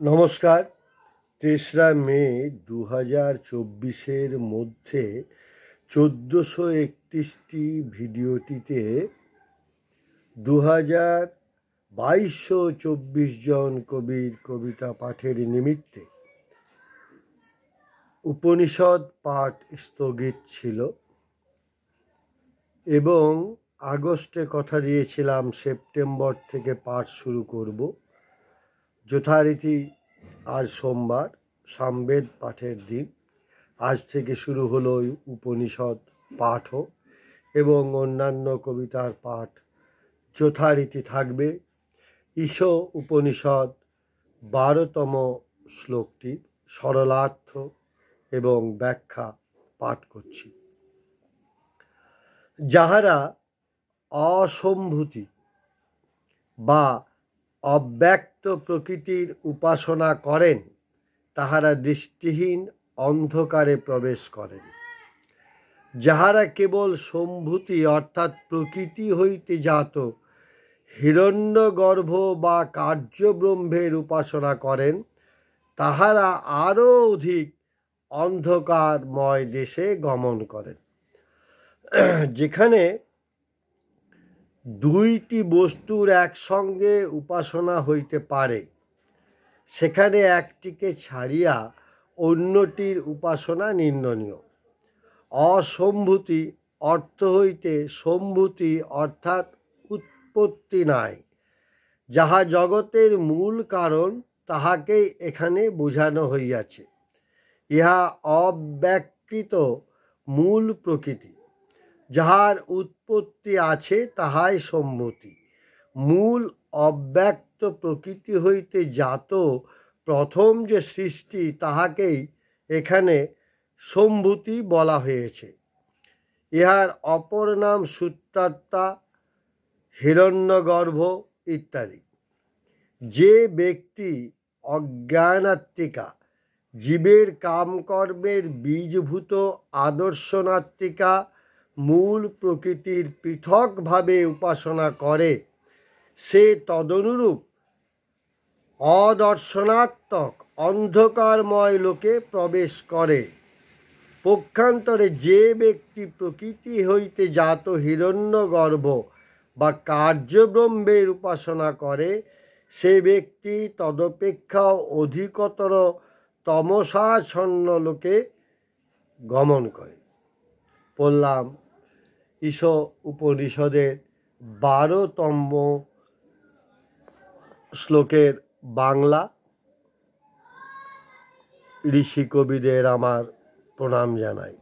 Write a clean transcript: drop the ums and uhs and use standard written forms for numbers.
নমস্কার। ৩রা মে ২০২৪-এর মধ্যে ১৪৩১টি ভিডিওটিতে ২২২৪ জন কবির কবিতা পাঠের নিমিত্তে উপনিষদ পাঠ স্থগিত ছিল এবং আগস্টে কথা দিয়েছিলাম সেপ্টেম্বর থেকে পাঠ শুরু করব। যথারীতি আজ সোমবার সামবেদ পাঠের দিন। আজ থেকে শুরু হলো উপনিষদ পাঠও এবং অন্যান্য কবিতার পাঠ যথারীতি থাকবে। ঈশ উপনিষদ ১২তম শ্লোকটি সরলার্থ এবং ব্যাখ্যা পাঠ করছি। যাহারা অসম্ভূতি বা অব্যক্ত প্রকৃতির উপাসনা করেন তাহারা দৃষ্টিহীন অন্ধকারে প্রবেশ করেন। যাহারা কেবল সম্ভূতি অর্থাৎ প্রকৃতি হইতে জাত হিরণ্যগর্ভ বা কার্যব্রহ্মের উপাসনা করেন তাহারা আরও অধিক অন্ধকারময় দেশে গমন করেন। যেখানে দুইটি বস্তুর একসঙ্গে উপাসনা হইতে পারে সেখানে একটিকে ছাড়িয়া অন্যটির উপাসনা নিন্দনীয়। অসম্ভূতি অর্থ হইতে সম্ভূতি অর্থাৎ উৎপত্তি নাই, যাহা জগতের মূল কারণ তাহাকেই এখানে বোঝানো হইয়াছে। ইহা অব্যক্ত মূল প্রকৃতি, যাহার উৎপত্তি আছে তাহাই সম্ভূতি। মূল অব্যক্ত প্রকৃতি হইতে জাত প্রথম যে সৃষ্টি তাহাকেই এখানে সম্ভূতি বলা হয়েছে। ইহার অপর নাম সূত্রাত্মা, হিরণ্যগর্ভ ইত্যাদি। যে ব্যক্তি অজ্ঞানাত্মিকা, জীবের কামকর্মের বীজভূত আদর্শনাত্মিকা মূল প্রকৃতির পৃথকভাবে উপাসনা করে সে তদনুরূপ অদর্শনাত্মক অন্ধকারময় লোকে প্রবেশ করে। পক্ষান্তরে যে ব্যক্তি প্রকৃতি হইতে জাত হিরণ্যগর্ভ বা কার্যব্রহ্মের উপাসনা করে সে ব্যক্তি তদপেক্ষা অধিকতর তমসাচ্ছন্ন লোকে গমন করে। পড়লাম ঈশ উপনিষদের ১২তম শ্লোকের বাংলা। ঋষি কবিদের আমার প্রণাম জানাই।